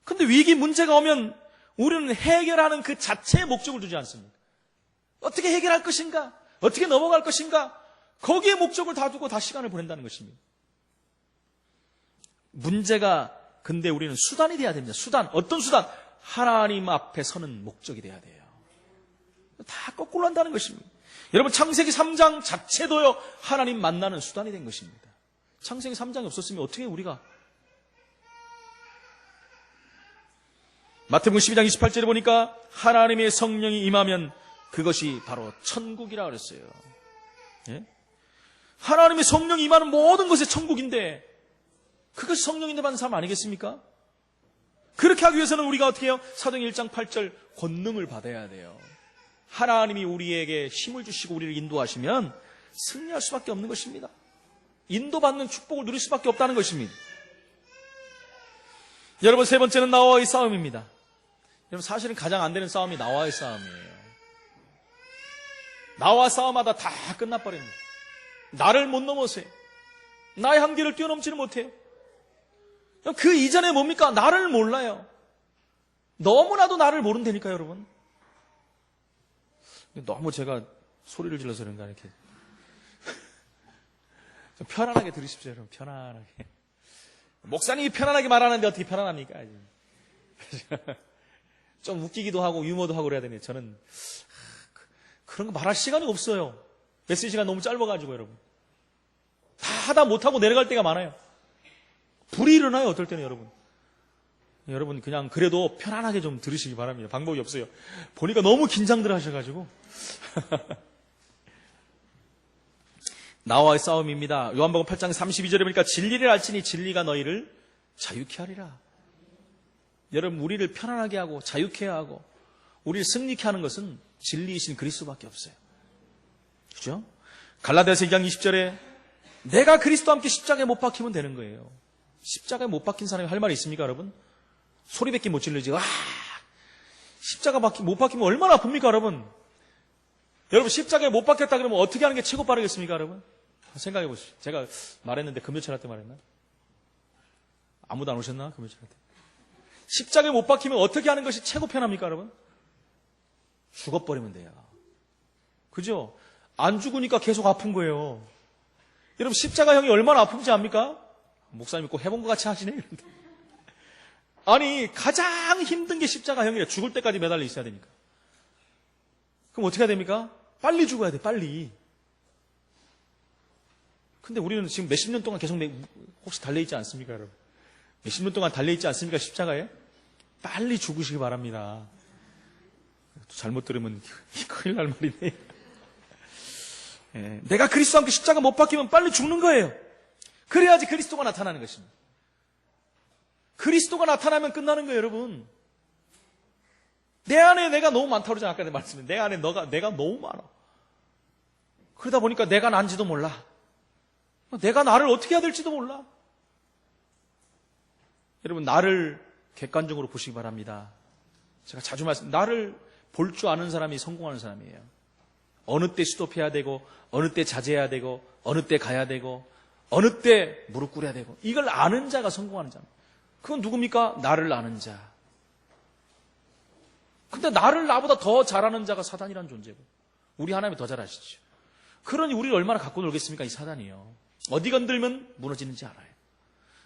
근데 위기, 문제가 오면 우리는 해결하는 그 자체에 목적을 두지 않습니까? 어떻게 해결할 것인가? 어떻게 넘어갈 것인가? 거기에 목적을 다 두고 다 시간을 보낸다는 것입니다. 문제가, 근데 우리는 수단이 돼야 됩니다. 수단. 어떤 수단? 하나님 앞에 서는 목적이 돼야 돼요. 다 거꾸로 한다는 것입니다. 여러분, 창세기 3장 자체도요, 하나님 만나는 수단이 된 것입니다. 창세기 3장이 없었으면 어떻게 우리가, 마태복음 12장 28절에 보니까 하나님의 성령이 임하면 그것이 바로 천국이라 그랬어요. 예? 하나님의 성령이 임하는 모든 것이 천국인데 그것이 성령인데 받는 사람 아니겠습니까? 그렇게 하기 위해서는 우리가 어떻게 해요? 사도행 1장 8절 권능을 받아야 돼요. 하나님이 우리에게 힘을 주시고 우리를 인도하시면 승리할 수밖에 없는 것입니다. 인도받는 축복을 누릴 수밖에 없다는 것입니다. 여러분, 세 번째는 나와의 싸움입니다. 여러분, 사실은 가장 안 되는 싸움이 나와의 싸움이에요. 나와 싸움하다 다 끝나버립니다. 나를 못 넘어서요. 나의 한계를 뛰어넘지는 못해요. 그 이전에 뭡니까? 나를 몰라요. 너무나도 나를 모른다니까, 여러분. 너무 제가 소리를 질러서 그런가, 이렇게. 좀 편안하게 들으십시오, 여러분. 편안하게. 목사님이 편안하게 말하는데 어떻게 편안합니까? 좀 웃기기도 하고 유머도 하고 그래야 되는데 저는 그런 거 말할 시간이 없어요. 메시지가 너무 짧아가지고 여러분. 다 하다 못하고 내려갈 때가 많아요. 불이 일어나요, 어떨 때는 여러분. 여러분 그냥 그래도 편안하게 좀 들으시기 바랍니다. 방법이 없어요. 보니까 너무 긴장들 하셔가지고. 나와의 싸움입니다. 요한복음 8장 32절에 보니까 진리를 알지니 진리가 너희를 자유케 하리라. 여러분, 우리를 편안하게 하고 자유케 하고 우리를 승리케 하는 것은 진리이신 그리스도밖에 없어요. 그죠? 갈라디아서 2장 20절에 내가 그리스도와 함께 십자가에 못 박히면 되는 거예요. 십자가에 못 박힌 사람이 할 말이 있습니까, 여러분? 소리밖에 못 질르지. 와, 십자가 못 박히면 얼마나 아픕니까, 여러분? 여러분, 십자가에 못 박혔다 그러면 어떻게 하는 게 최고 빠르겠습니까, 여러분? 생각해 보십시오. 제가 말했는데 금요철 할 때 말했나? 아무도 안 오셨나? 금요철 할 때. 십자가에 못 박히면 어떻게 하는 것이 최고 편합니까, 여러분? 죽어버리면 돼요. 그죠? 안 죽으니까 계속 아픈 거예요. 여러분, 십자가형이 얼마나 아픈지 압니까? 목사님이 꼭 해본 것 같이 하시네. 아니, 가장 힘든 게 십자가형이래. 죽을 때까지 매달려 있어야 되니까. 그럼 어떻게 해야 됩니까? 빨리 죽어야 돼, 빨리. 근데 우리는 지금 몇십 년 동안 계속 혹시 달려있지 않습니까, 여러분? 몇십 년 동안 달려있지 않습니까, 십자가에? 빨리 죽으시기 바랍니다. 잘못 들으면 큰일 날 말이네. 예, 내가 그리스도와 함께 십자가 못 박히면 빨리 죽는 거예요. 그래야지 그리스도가 나타나는 것입니다. 그리스도가 나타나면 끝나는 거예요, 여러분. 내 안에 내가 너무 많다고 그러잖아요. 아까 말씀드린 내 안에 내가 너무 많아. 그러다 보니까 내가 난지도 몰라. 내가 나를 어떻게 해야 될지도 몰라. 여러분, 나를 객관적으로 보시기 바랍니다. 제가 자주 나를 볼 줄 아는 사람이 성공하는 사람이에요. 어느 때 스톱해야 되고, 어느 때 자제해야 되고, 어느 때 가야 되고, 어느 때 무릎 꿇어야 되고, 이걸 아는 자가 성공하는 자입니다. 그건 누굽니까? 나를 아는 자. 근데 나를 나보다 더 잘하는 자가 사단이라는 존재고, 우리 하나님이 더 잘 아시죠. 그러니 우리를 얼마나 갖고 놀겠습니까? 이 사단이요. 어디 건들면 무너지는지 알아요.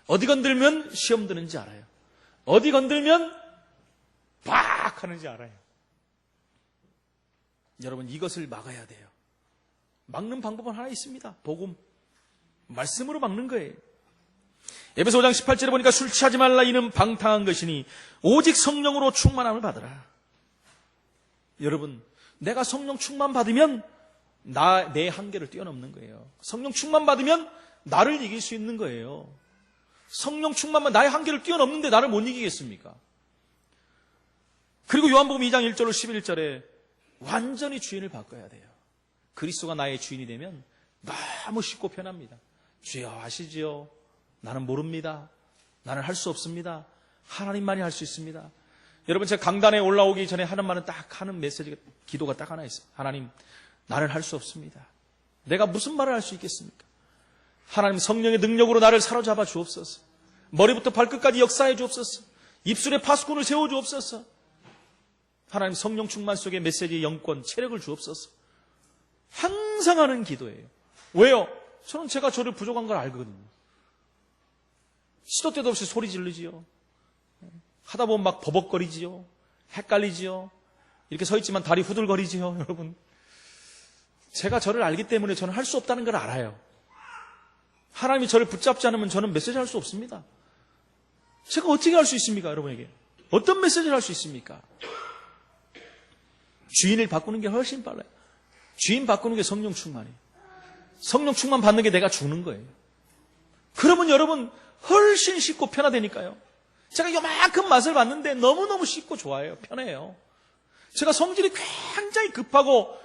어디 건들면 시험 드는지 알아요. 어디 건들면 팍 하는지 알아요. 여러분, 이것을 막아야 돼요. 막는 방법은 하나 있습니다. 복음. 말씀으로 막는 거예요. 에베소 5장 18절에 보니까 술 취하지 말라 이는 방탕한 것이니 오직 성령으로 충만함을 받으라. 여러분, 내가 성령 충만 받으면 내 한계를 뛰어넘는 거예요. 성령 충만 받으면 나를 이길 수 있는 거예요. 성령 충만만 나의 한계를 뛰어넘는데 나를 못 이기겠습니까? 그리고 요한복음 2장 1절로 11절에 완전히 주인을 바꿔야 돼요. 그리스도가 나의 주인이 되면 너무 쉽고 편합니다. 주여 하시지요. 나는 모릅니다. 나는 할 수 없습니다. 하나님만이 할 수 있습니다. 여러분, 제가 강단에 올라오기 전에 하는 말은 딱 하는 메시지가, 기도가 딱 하나 있습니다. 하나님, 나는 할 수 없습니다. 내가 무슨 말을 할 수 있겠습니까? 하나님, 성령의 능력으로 나를 사로잡아 주옵소서. 머리부터 발끝까지 역사해 주옵소서. 입술에 파수꾼을 세워 주옵소서. 하나님, 성령 충만 속에 메시지의 영권, 체력을 주옵소서. 항상 하는 기도예요. 왜요? 제가 저를 부족한 걸 알거든요. 시도 때도 없이 소리 지르지요. 하다 보면 막 버벅거리지요. 헷갈리지요. 이렇게 서 있지만 다리 후들거리지요. 여러분, 제가 저를 알기 때문에 저는 할 수 없다는 걸 알아요. 하나님이 저를 붙잡지 않으면 저는 메시지 할 수 없습니다. 제가 어떻게 할 수 있습니까? 여러분에게 어떤 메시지를 할 수 있습니까? 주인을 바꾸는 게 훨씬 빨라요. 주인 바꾸는 게 성령 충만이에요. 성령 충만 받는 게 내가 주는 거예요. 그러면 여러분 훨씬 쉽고 편하다니까요. 제가 요만큼 맛을 봤는데 너무너무 쉽고 좋아요. 편해요. 제가 성질이 굉장히 급하고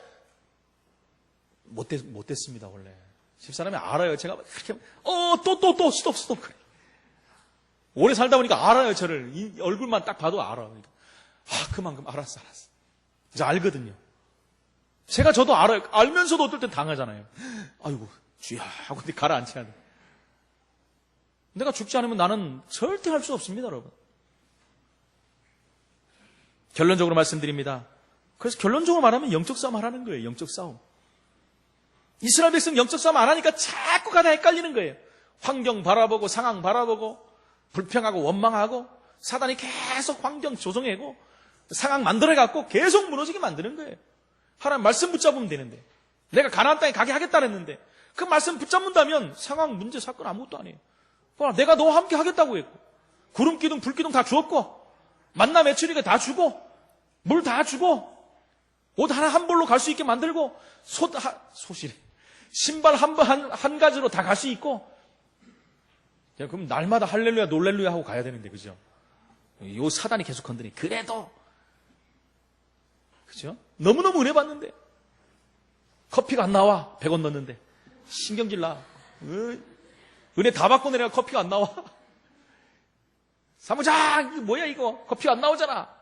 못됐습니다, 원래. 집사람이 알아요. 제가 그렇게, 스톱. 그래. 오래 살다 보니까 알아요, 저를. 이 얼굴만 딱 봐도 알아. 그러니까. 그만큼 알았어. 이제 알거든요. 제가 저도 알아요. 알면서도 어떨 땐 당하잖아요. 아이고, 쥐야. 하고 근데 가라앉혀야 돼. 내가 죽지 않으면 나는 절대 할 수 없습니다, 여러분. 결론적으로 말씀드립니다. 그래서 결론적으로 말하면 영적 싸움 하라는 거예요, 영적 싸움. 이스라엘 백성 영적 싸움 안 하니까 자꾸 가다 헷갈리는 거예요. 환경 바라보고, 상황 바라보고, 불평하고, 원망하고, 사단이 계속 환경 조성하고, 상황 만들어갖고 계속 무너지게 만드는 거예요. 하나님 말씀 붙잡으면 되는데, 내가 가나안 땅에 가게 하겠다 그랬는데, 그 말씀 붙잡는다면 상황, 문제, 사건 아무것도 아니에요. 내가 너와 함께 하겠다고 했고, 구름 기둥, 불 기둥 다 주었고, 만나 메추리가 다 주고, 물 다 주고, 옷 하나 한 벌로 갈 수 있게 만들고, 신발 한 가지로 다 갈 수 있고, 그럼 날마다 할렐루야, 놀렐루야 하고 가야 되는데, 그죠? 요 사단이 계속 건드니, 그래도, 그죠? 너무너무 은혜 받는데, 커피가 안 나와, 100원 넣는데, 신경질 나. 은혜 다 받고 내가 커피가 안 나와. 사무장, 이거 뭐야 이거? 커피가 안 나오잖아.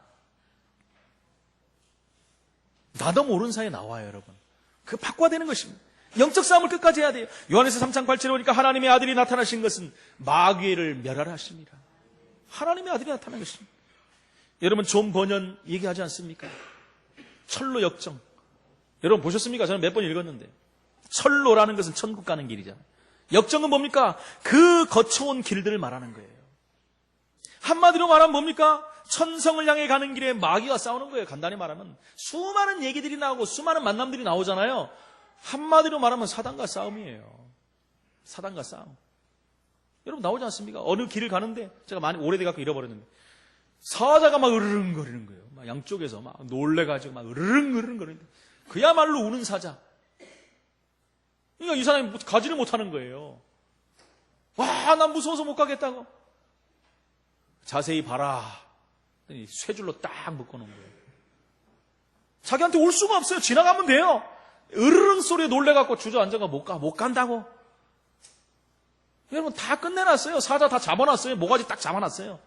나도 모르는 사이에 나와요, 여러분. 그거 바꿔야 되는 것입니다. 영적 싸움을 끝까지 해야 돼요. 요한에서 3장 8절에 보니까 하나님의 아들이 나타나신 것은 마귀를 멸하라 하십니다. 하나님의 아들이 나타난 것입니다. 여러분, 존 버년 얘기하지 않습니까? 철로 역정. 여러분 보셨습니까? 저는 몇 번 읽었는데. 철로라는 것은 천국 가는 길이잖아요. 역정은 뭡니까? 그 거쳐온 길들을 말하는 거예요. 한마디로 말하면 뭡니까? 천성을 향해 가는 길에 마귀와 싸우는 거예요. 간단히 말하면 수많은 얘기들이 나오고 수많은 만남들이 나오잖아요. 한마디로 말하면 사단과 싸움이에요. 사단과 싸움. 여러분 나오지 않습니까? 어느 길을 가는데 제가 많이 오래돼갖고 잃어버렸는데 사자가 막 으르릉거리는 거예요. 막 양쪽에서 막 놀래가지고 막 으르릉거리는데 그야말로 우는 사자. 그러니까 이 사람이 가지를 못하는 거예요. 와, 난 무서워서 못 가겠다고. 자세히 봐라. 쇠줄로 딱 묶어놓은 거예요. 자기한테 올 수가 없어요. 지나가면 돼요. 으르릉 소리에 놀래갖고 주저앉아가 못 간다고. 여러분 다 끝내놨어요. 사자 다 잡아놨어요. 모가지 딱 잡아놨어요.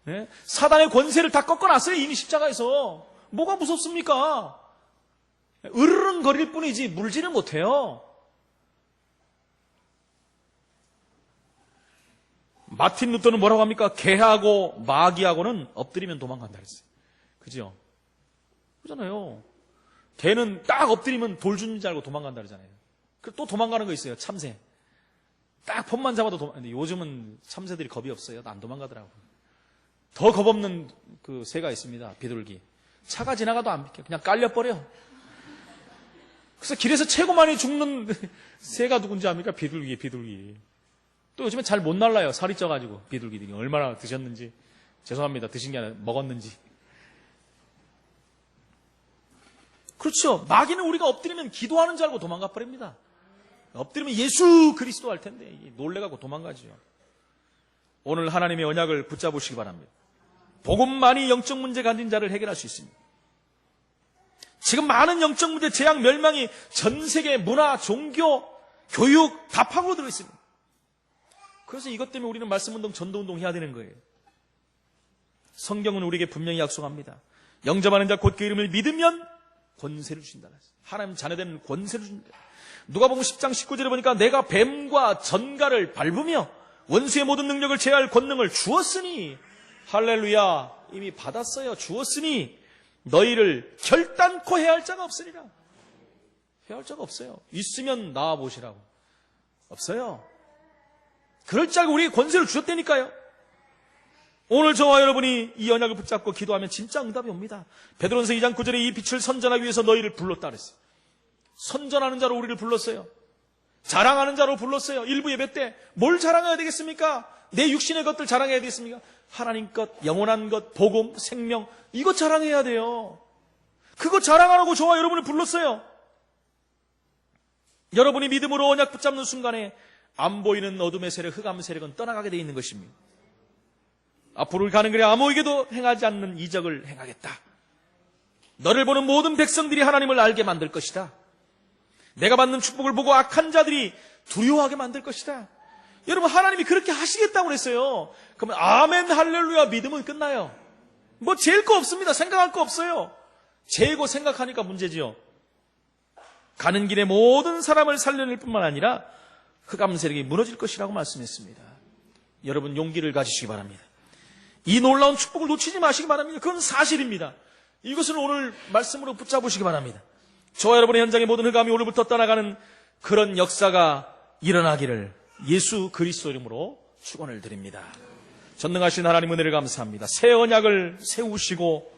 네? 사단의 권세를 다 꺾어놨어요. 이미 십자가에서. 뭐가 무섭습니까? 으르릉 거릴 뿐이지 물지를 못해요. 마틴 루터는 뭐라고 합니까? 개하고 마귀하고는 엎드리면 도망간다 그랬어요. 그죠? 그러잖아요. 개는 딱 엎드리면 돌 주는 줄 알고 도망간다 그러잖아요. 또 도망가는 거 있어요. 참새. 딱 폰만 잡아도 근데 요즘은 참새들이 겁이 없어요. 안 도망가더라고요. 더 겁없는 그 새가 있습니다. 비둘기. 차가 지나가도 안 비켜. 그냥 깔려버려. 그래서 길에서 최고 많이 죽는 새가 누군지 압니까? 비둘기. 또 요즘에 잘 못 날라요. 살이 쪄가지고 비둘기들이 얼마나 드셨는지. 죄송합니다. 드신 게 아니라 먹었는지. 그렇죠. 마귀는 우리가 엎드리면 기도하는 줄 알고 도망가 버립니다. 엎드리면 예수 그리스도 할 텐데 놀래가고 도망가죠. 오늘 하나님의 언약을 붙잡으시기 바랍니다. 복음만이 영적 문제 가진 자를 해결할 수 있습니다. 지금 많은 영적 문제, 재앙, 멸망이 전 세계 문화, 종교, 교육 다 파고들어 있습니다. 그래서 이것 때문에 우리는 말씀운동, 전도운동 해야 되는 거예요. 성경은 우리에게 분명히 약속합니다. 영접하는 자 곧 그 이름을 믿으면 권세를 주신다. 하나님 자녀되는 권세를 주신다. 누가복음 10장 19절에 보니까 내가 뱀과 전갈을 밟으며 원수의 모든 능력을 제할 권능을 주었으니, 할렐루야, 이미 받았어요. 주었으니 너희를 결단코 해할 자가 없으리라. 해할 자가 없어요. 있으면 나와보시라고. 없어요. 그럴 줄 알고 우리에게 권세를 주셨다니까요. 오늘 저와 여러분이 이 언약을 붙잡고 기도하면 진짜 응답이 옵니다. 베드로전서 2장 9절에 이 빛을 선전하기 위해서 너희를 불렀다 그랬어요. 선전하는 자로 우리를 불렀어요. 자랑하는 자로 불렀어요. 일부 예배 때 뭘 자랑해야 되겠습니까? 내 육신의 것들 자랑해야 되겠습니까? 하나님 것, 영원한 것, 복음, 생명, 이것 자랑해야 돼요. 그거 자랑하라고 저와 여러분을 불렀어요. 여러분이 믿음으로 언약 붙잡는 순간에 안 보이는 어둠의 세력, 흑암 세력은 떠나가게 돼 있는 것입니다. 앞으로 가는 길에 아무에게도 행하지 않는 이적을 행하겠다. 너를 보는 모든 백성들이 하나님을 알게 만들 것이다. 내가 받는 축복을 보고 악한 자들이 두려워하게 만들 것이다. 여러분, 하나님이 그렇게 하시겠다고 그랬어요. 그러면 아멘 할렐루야 믿으면 끝나요. 뭐 재일 거 없습니다. 생각할 거 없어요. 재고 생각하니까 문제지요. 가는 길에 모든 사람을 살려낼 뿐만 아니라 흑암 세력이 무너질 것이라고 말씀했습니다. 여러분, 용기를 가지시기 바랍니다. 이 놀라운 축복을 놓치지 마시기 바랍니다. 그건 사실입니다. 이것을 오늘 말씀으로 붙잡으시기 바랍니다. 저와 여러분의 현장의 모든 흑암이 오늘부터 떠나가는 그런 역사가 일어나기를 예수 그리스도 이름으로 축원을 드립니다. 전능하신 하나님 은혜를 감사합니다. 새 언약을 세우시고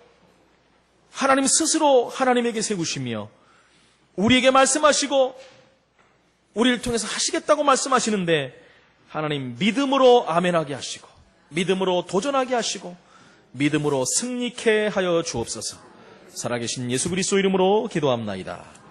하나님 스스로 하나님에게 세우시며 우리에게 말씀하시고 우리를 통해서 하시겠다고 말씀하시는데 하나님 믿음으로 아멘하게 하시고 믿음으로 도전하게 하시고 믿음으로 승리케 하여 주옵소서. 살아계신 예수 그리스도 이름으로 기도합나이다.